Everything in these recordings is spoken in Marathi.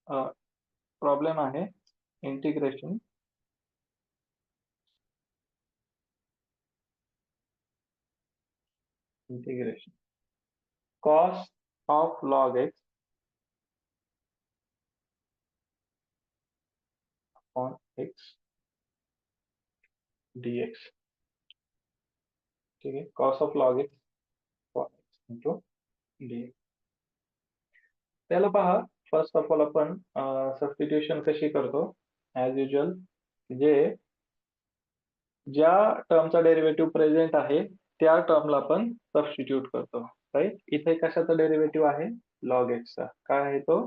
प्रॉब्लेम आहे integration cos of log x on x dx. ठीक आहे, cos of log x on x into dx. त्याला पहा, फर्स्ट ऑफ ऑल आपण सबस्टिट्यूशन कशी करतो ऍज युजल, जे ज्या टर्मचा डेरिव्हेटिव्ह प्रेझेंट आहे त्या टर्मला आपण सबस्टिट्यूट करतो. राईट, इथे कशाचा डेरिव्हेटिव्ह आहे? लॉग एक्सचा. काय आहे तो?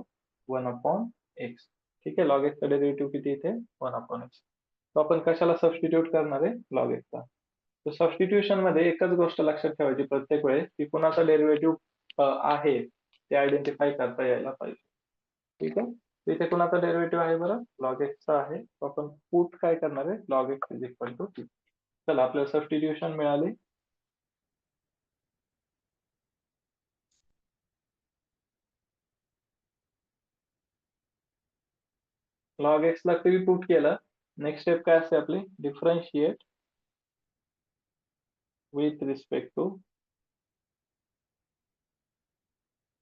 1/x. ठीक आहे, लॉग एक्सचा डेरिव्हेटिव्ह किती इथे? 1/x. तो आपण कशाला सबस्टिट्यूट करणार आहे? लॉग एक्सचा. तर सबस्टिट्यूशन मध्ये एकच गोष्ट लक्षात ठेवायची प्रत्येक वेळेस, की कुणाचा डेरिव्हेटिव्ह आहे ते आयडेंटिफाय करता यायला पाहिजे. ठीक आहे, इथे कुणाचा डेरिव्हेटिव्ह आहे बरं? लॉग एक्सचा आहे. तो आपण पुट काय करणार आहे? Log x is equal to t. चला, आपल्याला सबस्टिट्यूशन मिळाली. लॉग एक्स ला तुम्ही पुट केलं, नेक्स्ट स्टेप काय असते आपली? Differentiate with respect to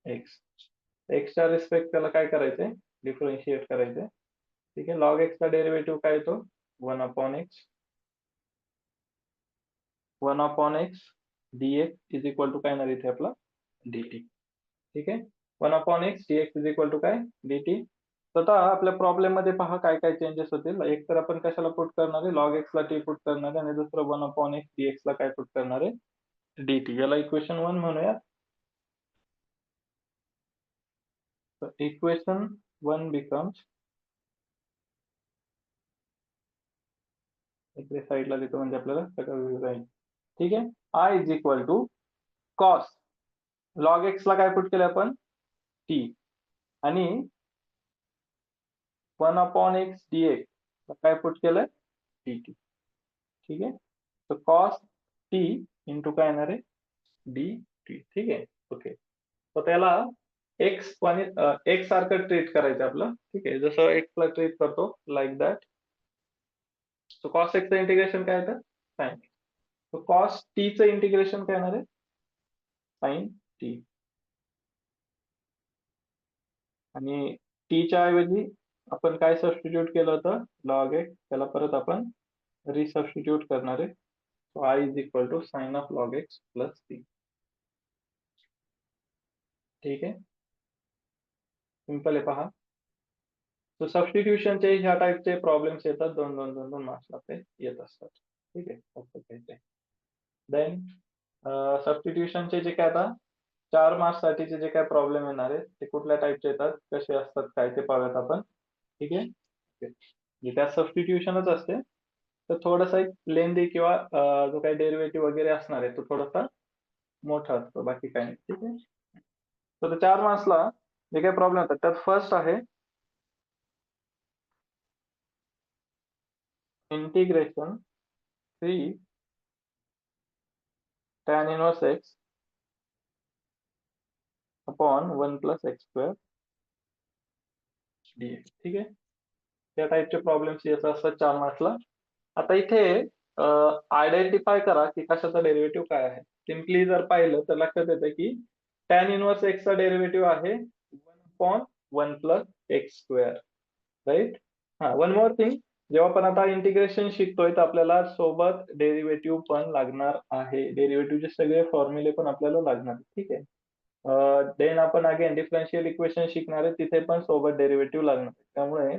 x. एक्सच्या रिस्पेक्ट त्याला काय करायचंय? डिफरन्शिएट करायचंय. ठीक आहे, लॉग एक्सचा डेरिव्हेटिव्ह काय येतो? 1/x. 1/x dx is equal to काय येणार इथे आपला? dt. ठीक आहे, 1/x dx is equal to काय? dt. तर आता आपल्या प्रॉब्लेम मध्ये पहा काय काय चेंजेस होतील. एक तर आपण कशाला पुट करणार आहे? लॉग एक्स ला टी पुट करणार आहे, आणि दुसरं 1/x dx ला काय पुट करणार आहे? dt. याला इक्वेशन 1 म्हणूया. तर इक्वेशन 1 बिकम्स, इकडे साईडला देतो म्हणजे आपल्याला सगळं राहील. ठीक आहे, I is equal to cos. Log x ला काय पुट केलं आपण? टी. आणि 1/x dx ला काय पुट केलंय? dt. ठीक आहे, तर कॉस टी इंटू काय येणार आहे? dt. ठीक आहे, ओके. तर त्याला एक्स एक्स सारखं ट्रीट करायचं आपलं. ठीक आहे, जसं एक्स ला ट्रीट करतो लाईक दॅट. सो कॉस एक्सचं इंटिग्रेशन काय येतं? साइन. तर कॉस टी चं इंटिग्रेशन काय येणार आहे? Sine t. आणि टीच्या ऐवजी आपण काय सबस्टिट्यूट केलं होतं? Log x. त्याला परत आपण रिसबस्टिट्यूट करणार आहे. So I is equal to sine of log x plus t. ठीक आहे, सिंपल आहे पहा. सो सबस्टिट्यूशनचे ह्या टाइपचे प्रॉब्लेम्स येतात, 2 मार्क्सला ते येत असतात. ठीक आहे, फक्त देन सबस्टिट्यूशनचे जे काय आता 4 मार्क्स साठीचे जे काय प्रॉब्लेम येणार आहेत ते कुठल्या टाइपचे येतात, कसे असतात काय ते पाहूयात आपण. ठीक आहे, जे त्यात सबस्टिट्यूशनच असते, तर थोडासा एक लेंदी किंवा जो काही डेरिव्हेटिव्ह वगैरे असणार आहे तो थोडासा मोठा असतो, बाकी काही नाही. ठीक आहे, तर 4 मार्क्सला जे काही प्रॉब्लेम येतात त्यात फर्स्ट आहे integration 3 tan inverse x upon 1 + x² dx. ठीक आहे, त्या टाइपचे प्रॉब्लेम्स येत असतात 4 मार्क्सला. आता इथे आयडेंटिफाय करा की कशाचा डेरिव्हेटिव्ह काय आहे. सिम्पली जर पाहिलं तर लक्षात येतं की tan इनवर्स एक्सचा डेरिव्हेटिव्ह आहे 1/1 + x². राईट. हा, वन मोर थिंग, जेव्हा पण आता इंटिग्रेशन शिकतोय तर आपल्याला सोबत डेरिव्हेटिव्ह पण लागणार आहे. डेरिव्हेटिव्हचे सगळे फॉर्म्युले पण आपल्याला लागणार. ठीक आहे, देन आपण अगेन डिफरन्शियल इक्वेशन शिकणार आहे, तिथे पण सोबत डेरिव्हेटिव्ह लागणार. त्यामुळे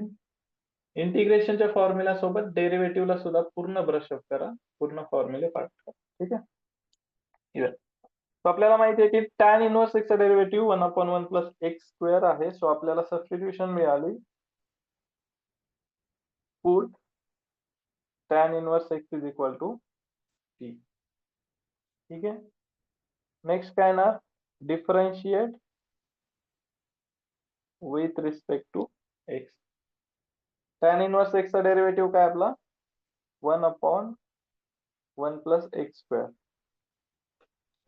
इंटिग्रेशनच्या फॉर्म्युला सोबत डेरिव्हेटिव्हला सुद्धा पूर्ण ब्रशअप करा, पूर्ण फॉर्म्युले पाठ करा. ठीक आहे, Clear. So आपल्याला माहिती आहे की tan इनवर्स एक्सचा डेरिव्हेटिव्ह 1/1 + x² आहे. सो आपल्याला सबस्टिट्यूशन मिळाली, put tan inverse x is equal to t. ठीक आहे, नेक्स्ट काय ना, differentiate with respect to x. tan inverse एक्सचा डेरिव्हेटिव्ह काय आपला? 1/1 + x²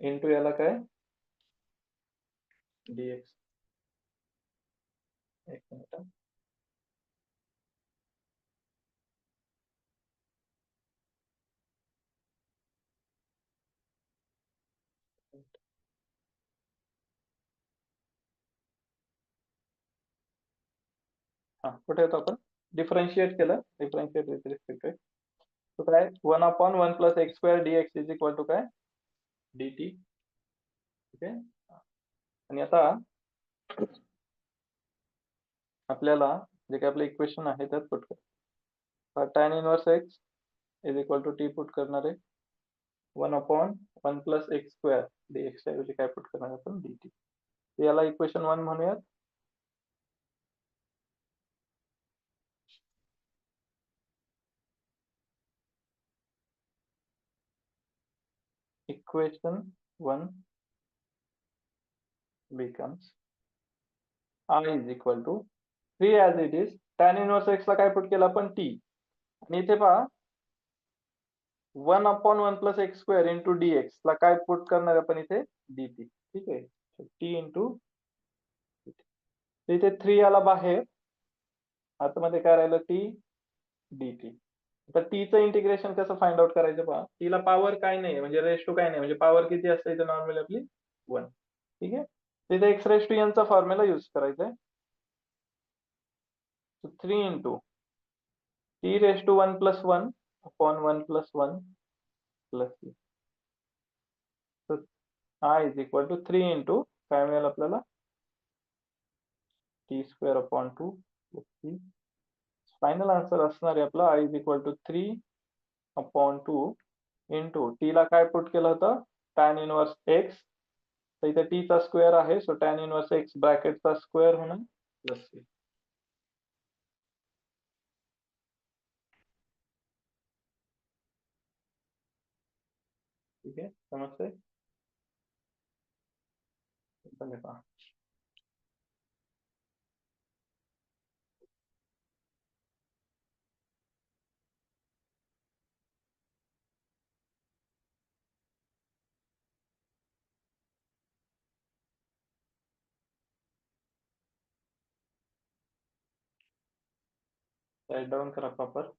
इंटू याला काय? dx. एक मिनिट. हा कुठे येतो आपण डिफरन्शिएट केलं, डिफरन्शिएट विथ रिस्पेक्ट टू तो काय 1/1 plus x square dx is equal to काय dt. ओके आणि आता आपल्याला जे काही आपलं इक्वेशन आहे त्यात पुट कर tan inverse x is equal to t put करणार आहे 1/1 प्लस एक्स स्क्वेअर dx च्या ऐवजी काय पुट करणार आपण dt. याला इक्वेशन 1 म्हणूयात. Equation 1 becomes I is equal to 3 as it is tan inverse x ला काय पुट केलं आपण t आणि इथे पहा 1/1 plus x square into dx ला काय पुट करणार आपण इथे dt. ठीक आहे t इंटू इथे 3 आला बाहेर आतमध्ये काय राहिलं t dt. आता t चं इंटिग्रेशन कसं फाइंड आउट करायचं पहा t ला पॉवर काय नाही म्हणजे रेस टू काय नाही म्हणजे पॉवर किती असते इथे नॉर्मली आपली 1. ठीक आहे तिथे एक्स रेस टू एन चा फॉर्म्युला यूज करायचा आहे. 3 into t raise to 1 plus 1 upon 1 plus 1 plus t. तर I is equal to 3 into काय मिळेल आपल्याला t square upon 2 plus t. Final answer असणार आहे आपला I is equal to 3 upon 2 into t ला काय पुट केलं होतं tan इनवर्स x तर इथे t चा स्क्वेअर आहे सो tan इनवर्स x ब्रॅकेटचा स्क्वेअर होणार प्लस t. ठीक आहे समजतंय पहा राईट डाऊन करा प्रॉपर.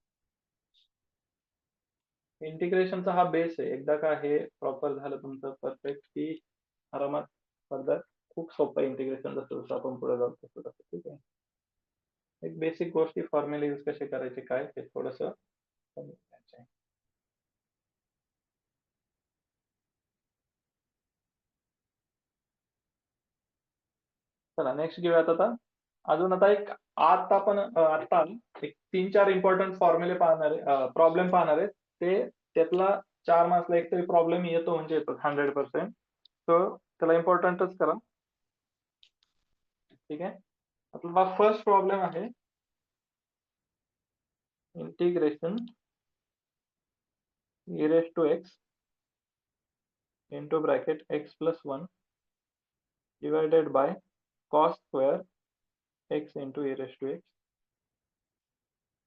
इंटिग्रेशनचा हा बेस आहे एकदा का हे प्रॉपर झालं तुमचं परफेक्ट की आरामात फर्दर खूप सोपं इंटिग्रेशन जसं जसं आपण पुढे जाऊ तसं तसं. ठीक आहे एक बेसिक गोष्टी फॉर्म्युला यूज कसे करायचे काय हे थोडस समजायचं आहे. चला नेक्स्ट घेऊयात आता अजून आता एक आता आपण आता एक 3-4 इम्पॉर्टंट फॉर्म्युले पाहणार आहे प्रॉब्लेम पाहणार आहे ते त्यातला 4 मार्क्सला एक तरी प्रॉब्लेम येतो म्हणजे येतो 100%. सो त्याला इम्पॉर्टंटच करा. ठीक आहे आपला फर्स्ट प्रॉब्लेम आहे integration e raised to x into bracket x plus 1 divided by cos square x into e raised to x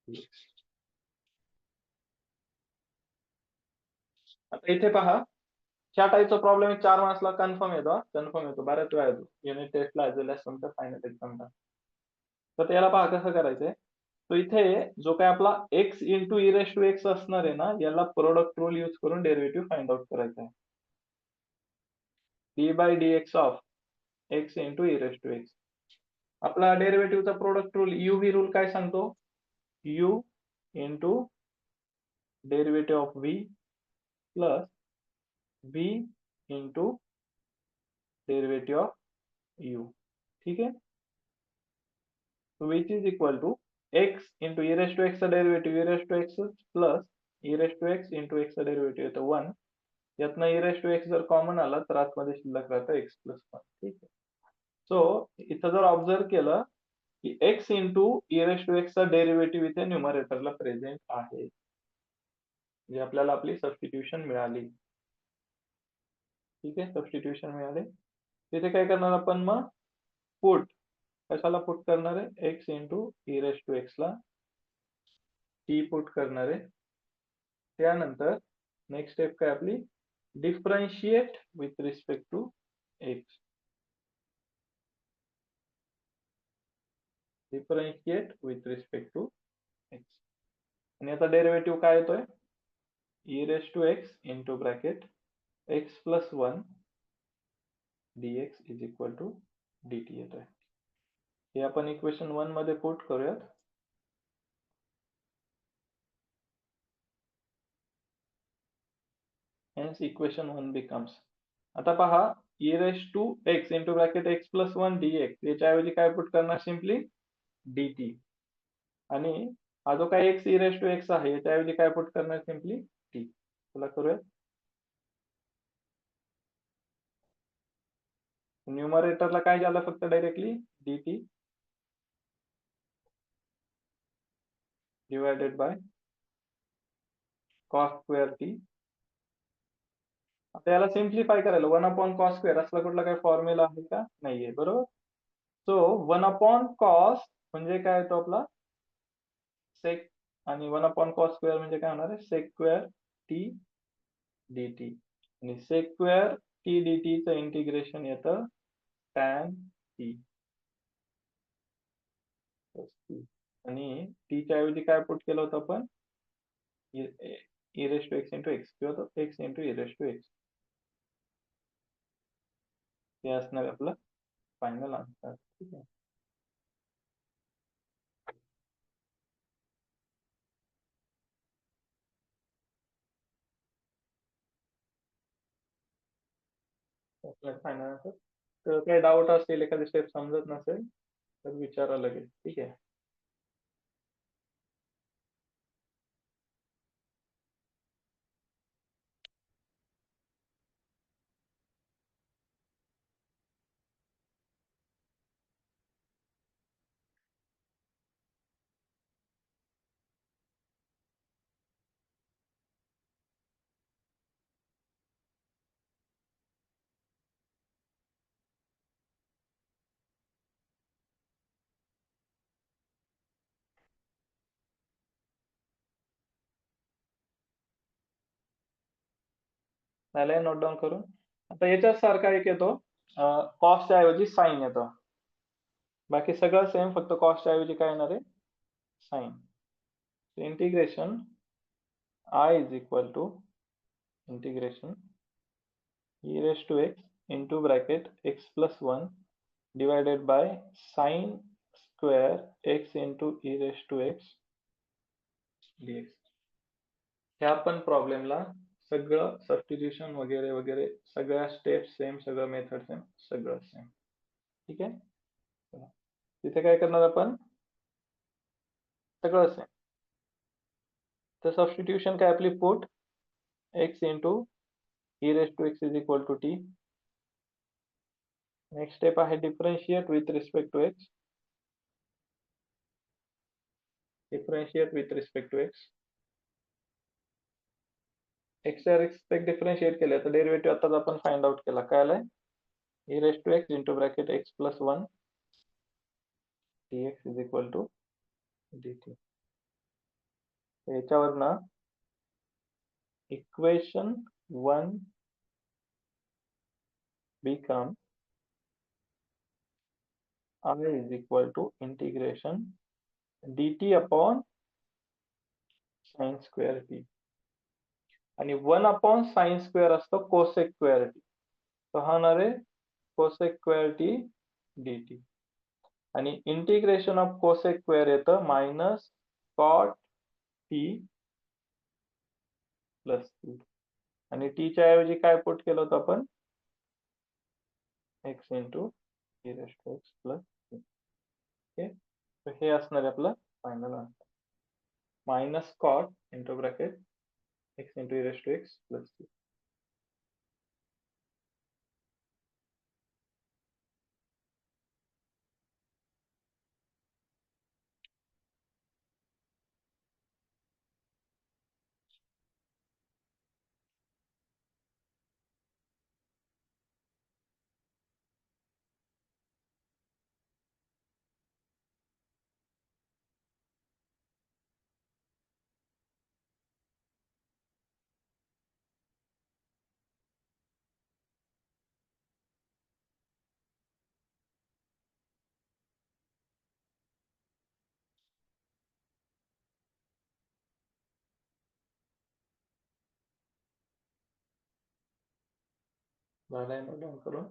dx. आता इथे पहा ह्या टाईपचा प्रॉब्लेम 4 मार्क्सला कन्फर्म येतो बऱ्याच वेळा येतो युनिट टेस्टला ऍज वेल एज तुमच्या फायनल एक्झामला. तर त्याला पहा कसं करायचंय तो इथे जो काय आपला x into e raise to x असणार आहे ना याला प्रोडक्ट रूल यूज करून डेरिव्हेटिव्ह फाइंड आउट करायचा आहे. D by d x of x into e raise to x. आपला डेरिव्हेटिव्हचा प्रोडक्ट रूल UV रूल काय सांगतो u into derivative of v plus v into derivative of u. ठीक आहे which is equal to x into e raise to x चा derivative e raise to x plus e raise to x into x चा डेरिव्हेटिव्ह येतो 1 यातनं ई रेस टू एक्स जर कॉमन आला तर आतमध्ये शिल्लक राहतं एक्स प्लस 1. ठीक आहे सो इथं जर ऑब्झर्व केलं की x into e raise to x चा डेरिव्हेटिव्ह इथे न्यूमरेटरला प्रेझेंट आहे म्हणजे आपल्याला आपली सबस्टिट्यूशन मिळाली. ठीक आहे सबस्टिट्यूशन मिळाले तिथे काय करणार आपण मग पुट कशाला पुट करणार आहे x into e raise to x ला t पुट करणार आहे. त्यानंतर नेक्स्ट स्टेप काय आपली differentiate with respect to x. Differentiate with respect to x आणि आता डेरिव्हेटिव्ह काय येतोय e raise to x into bracket x plus 1 dx is equal to dt येतोय. हे आपण इक्वेशन 1 मध्ये पुट करूयात. Hence equation 1 becomes. आता पहा e raised to x into bracket x plus 1 dx याच्याऐवजी काय पुट करणार सिम्पली dt. आणि हा जो काय x e raised to x आहे याच्याऐवजी काय पुट करणार सिम्पली t. चला करूया. न्यूमरेटरला काय झालं फक्त directly dt divided by cos square t. आता याला सिम्प्लिफाय करायला 1 अपॉन कॉस स्क्वेअर असला कुठला काही फॉर्म्युला आहे का नाहीये बरोबर. सो 1 अपॉन कॉस म्हणजे काय येतो आपला सेक आणि 1 अपॉन कॉस स्क्वेअर म्हणजे काय होणार आहे सेक स्क्वेअर टी dt आणि सेक स्क्वेअर टी dt चं इंटिग्रेशन येतं tan t आणि t च्या ऐवजी काय पुट केलं होतं आपण e raised to x into x किंवा तो x into e raised to x. हे असणार आपलं फायनल आन्सर. ठीक आहे. Final answer. तर काही डाऊट असेल एखादी स्टेप समजत नसेल तर विचारा लगेच. ठीक आहे. झालंय नोट डाऊन करून. आता याच्यात सारखा एक येतो कॉस्टच्या ऐवजी साइन येतो. बाकी सगळं सेम फक्त कॉस्टच्या ऐवजी काय येणार आहे sine. Integration I is equal to integration e raised to x into bracket x plus 1 divided by sine square x into e raised to x dx. ह्या पण प्रॉब्लेमला सगळं सबस्टिट्यूशन वगैरे वगैरे सगळ्या स्टेप सेम सगळं मेथड सेम सगळं सेम. ठीक आहे. तिथे काय करणार आपण सगळं सेम. तर सबस्टिट्यूशन काय आपली put x into e raised to x is equal to t. Next step आहे differentiate with respect to x. Differentiate with respect to x. x च्या रिस्पेक्ट डिफरन्शिएट केलं तर डेरिव्हेटिव्ह आताच आपण फाइंड आउट केला. काय आलाय e raised to x into bracket x plus 1 dx is equal to dt. याच्यावरनं equation 1 become I is equal to integration dt upon sin square t. आणि 1 अपॉन साइन स्क्वेअर असतो कोसेक स्क्वेअर टी. तो हा होणार आहे कोसेक स्क्वेअर टी dt. आणि इंटिग्रेशन ऑफ कोसेक स्क्वेअर येतं minus cot t plus t. आणि टी च्या ऐवजी काय पुट केलं होतं आपण x into e raised to x plus t. Okay. तर हे असणार आहे आपलं final answer minus cot into bracket x into e raised to x plus t. झालंय नोट डाऊन करून.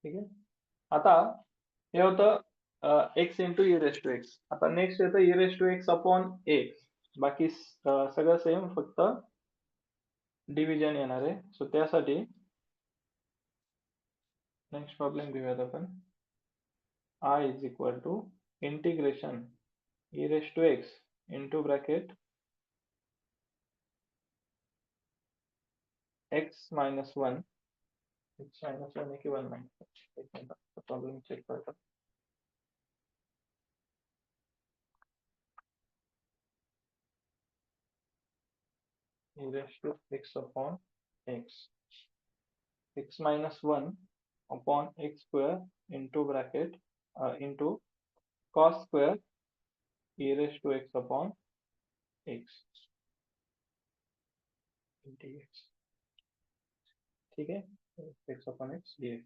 ठीक आहे. आता हे होतं x into e raise to x. आता नेक्स्ट येतं e raise to x upon x. बाकी सगळं सेम, फक्त डिव्हिजन येणार आहे. सो त्यासाठी नेक्स्ट प्रॉब्लेम घेऊयात आपण. I is equal to integration e raise to x into bracket x minus one. X minus one आहे की वन मायनस. एक मिनिट, प्रॉब्लेम चेक करतो. E raised to x upon x. X minus 1 upon x square into bracket into cos square e raised to x upon x dx. ठीक आहे. x upon x dx.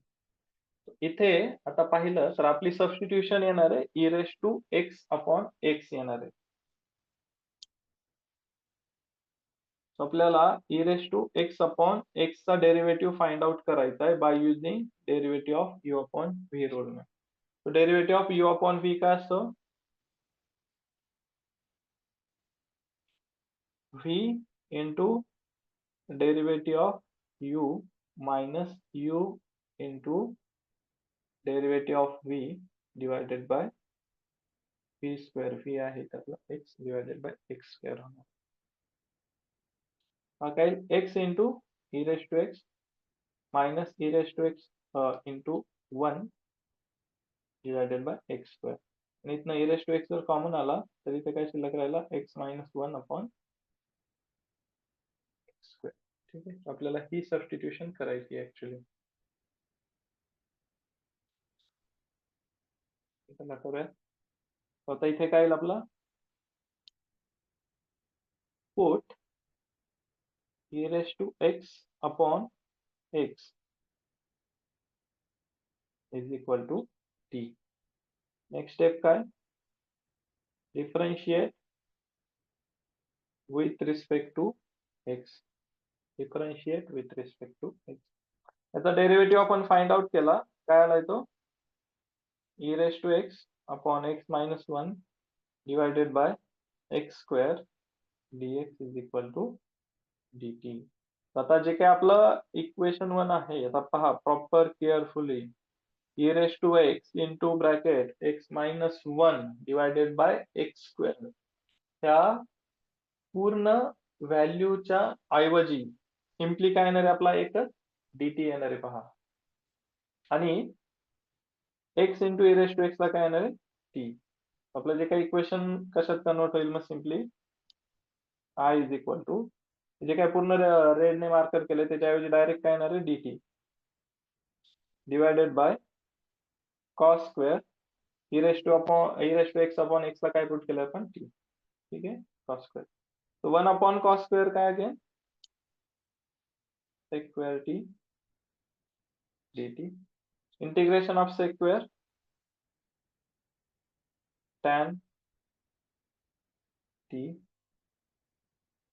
इथे आता पाहिलं तर आपली सबस्टिट्यूशन येणार आहे e raised to x upon x येणार आहे. आपल्याला e raised to x upon x चा डेरिव्हेटिव्ह फाइंड आउट करायचा आहे by using derivative of u upon v rule. So derivative of u upon v काय असतं? v into derivative of u minus u into derivative of v divided by v square. v आहे त्यातला x divided by x square होणार. हा काय x into e raised to x minus e raised to x into 1 divided by x square. आणि इथनं e raised to x जर कॉमन आला तर इथे काय शिल्लक राहिला x minus 1 upon x square. ठीक आहे. आपल्याला ही सबस्टिट्यूशन करायची आहे ऍक्च्युली. करूया. आता इथे काय येईल आपला put e raised to x upon x is equal to t. Next step काय? Differentiate with respect to x. Differentiate with respect to x. याचा डेरिव्हेटिव्ह आपण फाइंड आउट केला. काय आलाय तो? e raised to x upon x minus 1 divided by x square dx is equal to dt. आता जे काय आपलं इक्वेशन 1 आहे, आता पहा proper carefully. e raised to x into bracket x minus 1 divided by x square. ह्या पूर्ण व्हॅल्यूच्या ऐवजी सिम्पली काय येणार आहे आपला एकच dt येणार आहे पहा. आणि x into e raised to x ला काय येणार आहे t. आपलं जे काही इक्वेशन कशात कन्वर्ट होईल मग simply I is equal to जे काय पूर्ण रेडने मार्कर केले त्याच्याऐवजी डायरेक्ट काय येणार आहे dt divided by cos square e raised to x upon x ला काय पुट केलं आपण t. ठीक आहे. cos square. तो 1 अपॉन cos स्क्वेअर काय again sec square t dt. Integration of sec square tan t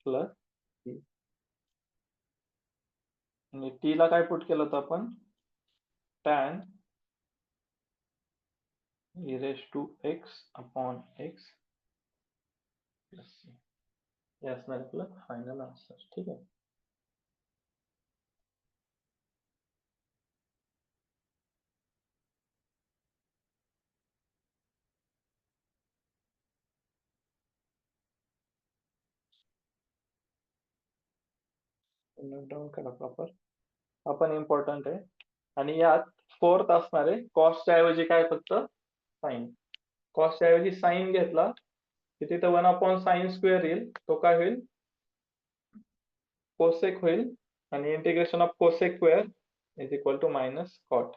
plus t. आणि t ला काय पुट केलं होतं आपण tan e raised to x upon x plus c. हे असणार आपलं फायनल आन्सर. ठीक आहे. नोट डाऊन करा प्रॉपर. आपण इम्पॉर्टंट आहे. आणि यात फोर्थ असणार आहे कॉस्टच्या ऐवजी काय फक्त साइन. कॉस्टच्या ऐवजी साइन घेतला की तिथे 1 अपॉन साइन स्क्वेअर येईल. तो काय होईल कोसेक होईल. आणि integration of cosec square is equal to minus cot.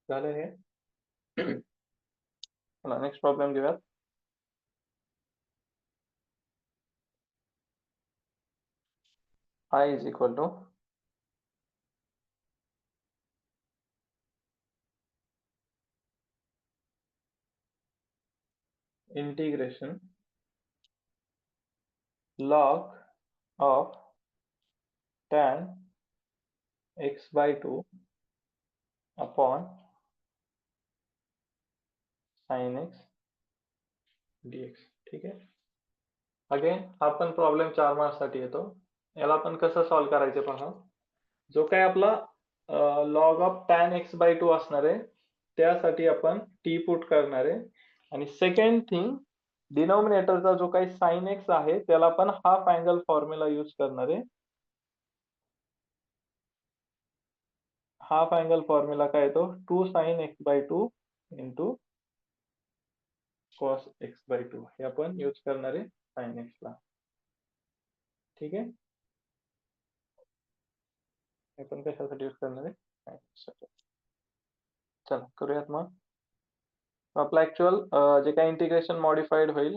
झालं हे. चला नेक्स्ट प्रॉब्लेम घेऊयात. I is equal to integration log of tan x by 2 upon sin x dx. ठीक आहे. अगेन हा पण प्रॉब्लेम 4 मार्क्स साठी येतो. याला आपण कसं सॉल्व्ह करायचे पहा. जो काही आपला log of tan x by 2 असणार आहे त्यासाठी आपण t पुट करणार आहे आणि सेकंड थिंग डिनॉमिनेटरचा जो काही sin x आहे त्याला आपण हाफ अँगल फॉर्म्युला यूज करणार आहे. हाफ अँगल फॉर्म्युला काय येतो 2 sin x by 2 into cos x by 2 हे आपण यूज करणार आहे sin x ला. ठीक आहे. हे पण कशासाठी यूज करणार आहे sin x साठी. चला करूयात मग. आपलं ऍक्च्युअल जे काही इंटिग्रेशन मॉडिफाईड होईल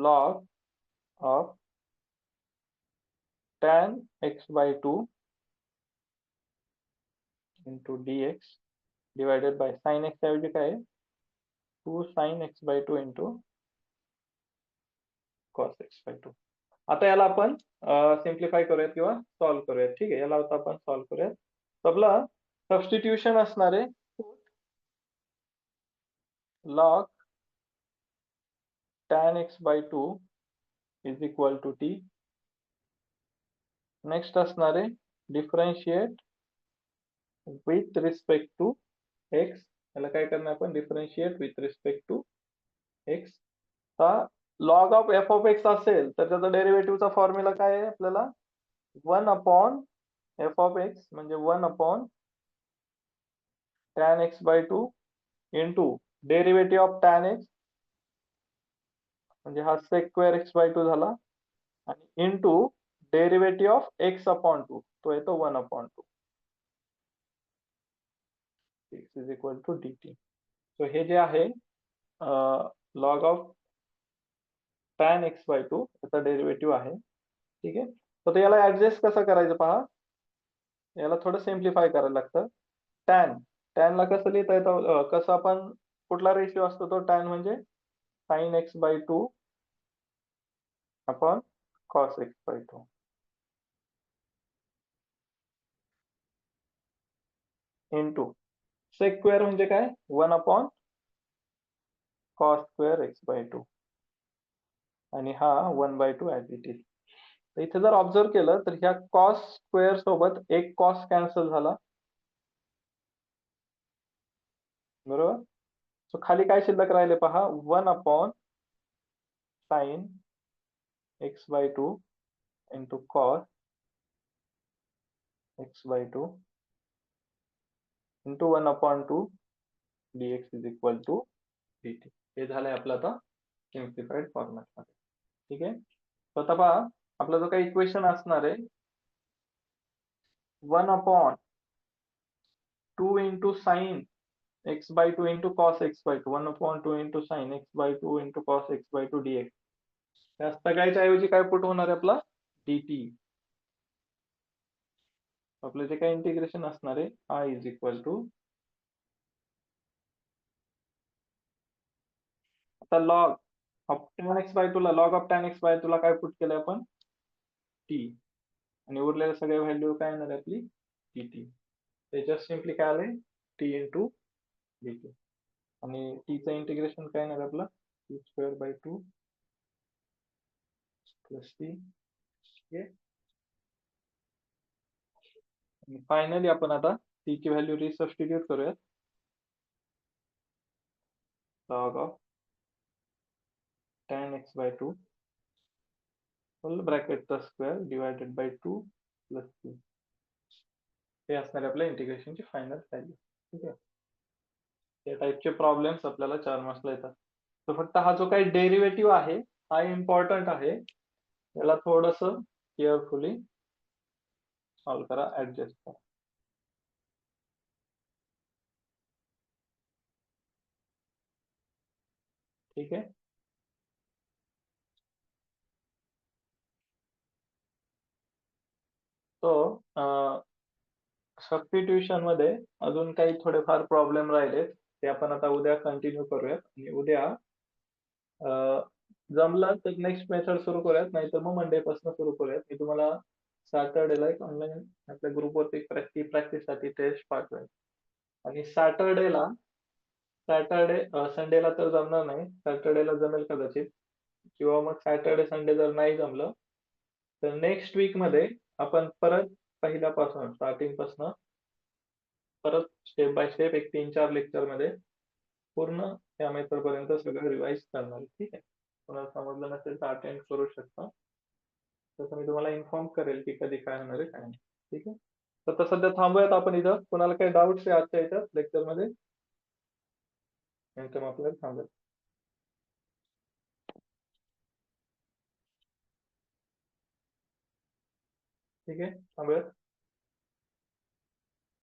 log of tan x by 2 into dx divided by sin x ऐवजी काय आहे 2 sin x by 2 into cos x by 2. आता याला आपण सिम्प्लिफाय करूयात किंवा सॉल्व्ह करूयात. ठीक आहे. याला आता आपण सॉल्व्ह करूयात. आपला सबस्टिट्यूशन असणार आहे log tan x by 2 is equal to t. Next असणार आहे differentiate with respect to x. याला काय करणार आपण differentiate with respect to x. Log of f of x असेल तर त्याचा डेरिव्हेटिव्हचा फॉर्म्युला काय आहे आपल्याला 1 अपॉन f ऑफ x म्हणजे 1 upon tan x by 2 into derivative of tan x म्हणजे हा sec square x by 2 झाला आणि into derivative of x upon 2 तो येतो 1 अपॉन 2 x is equal to dt. So हे जे आहे log of tan x by 2 याचा डेरिव्हेटिव्ह आहे. ठीक आहे. तर याला ऍडजस्ट कसं करायचं पहा. याला थोडं सिम्प्लिफाय करायला लागतं. tan ला कसं लिहिता येतं कसं आपण कुठला रेशिओ असतो तो tan म्हणजे sin x by 2 upon cos x by 2 into sec square म्हणजे काय 1 upon cos square x by 2 आणि हा 1 by 2 ऍज इट इज. इथे जर ऑब्झर्व केलं तर ह्या cos स्क्वेअर सोबत एक cos कॅन्सल झाला. बरोबर. सो खाली काय शिल्लक राहिले पहा 1 upon sin x by 2 into cos x by 2 into 1 upon 2 dx is equal to dt. हे झालंय आपलं आता सिम्प्लिफाईड फॉर्मॅट मध्ये. ठीक आहे. तर आता पहा आपला जो काही इक्वेशन असणार आहे 1 अपॉन 2 into sin x by 2 into cos x by 2 1 upon 2 into sin x by 2 into cos x by 2 dx. त्या सगळ्याच्या ऐवजी काय पुट होणार आहे आपला dt. आपलं जे काही इंटिग्रेशन असणार आहे I इज इक्वल टू आता log of tan x by 2 ला log of tan x by 2 ला काय पुट केलंय आपण t आणि उरलेल्या सगळ्या व्हॅल्यू काय येणार आहे आपली dt. त्याच्यात सिम्पली काय आलंय t इंटू dt आणि t चं इंटिग्रेशन काय येणार आपलं t square by 2 plus t. आणि फायनली आपण आता t ची व्हॅल्यू रिसबस्टिट्यूट करूयात. Log of tan x by 2 full ब्रॅकेटचा स्क्वेअर डिवायडेड बाय 2 प्लस 3 हे असणार आपल्या इंटिग्रेशनची फायनल व्हॅल्यू. ठीक आहे. या टाइपचे प्रॉब्लेम्स आपल्याला 4 मार्क्सला येतात. तर फक्त हा जो काही डेरिव्हेटिव्ह आहे हा इम्पॉर्टंट आहे. याला थोडस केअरफुली सॉल्व्ह करा ऍडजस्ट करा. ठीक आहे. तो सबस्टिट्यूशन मध्ये अजून काही थोडेफार प्रॉब्लेम राहिलेत. ते आपण आता उद्या कंटिन्यू करूयात आणि उद्या जमलं तर नेक्स्ट मेथड सुरू करूयात, नाहीतर मग मंडे पासून सुरू करूयात. मी तुम्हाला सॅटर्डेला एक ऑनलाईन आपल्या ग्रुपवरती प्रॅक्टिससाठी टेस्ट पाठवेल. आणि संडेला तर जमणार नाही. सॅटर्डेला जमेल कदाचित, किंवा मग सॅटर्डे संडे जर नाही जमलं तर नेक्स्ट वीक मध्ये आपण परत पहिल्यापासून स्टार्टिंग पासून परत स्टेप बाय स्टेप एक 3-4 लेक्चर मध्ये पूर्ण त्या मेथड पर्यंत सगळं रिवाइज करणार आहे. ठीक आहे. कोणाला समजलं नसेल तर अटेंड करू शकता. तसं मी तुम्हाला इन्फॉर्म करेल की कधी काय होणार आहे काय नाही. ठीक आहे. तर सध्या थांबूयात आपण इथं. कोणाला काही डाऊट्स आहे आजच्या याच्यात लेक्चर मध्ये? नाही तर मग आपल्याला थांबूयात. ठीक आहे, थांबूयात.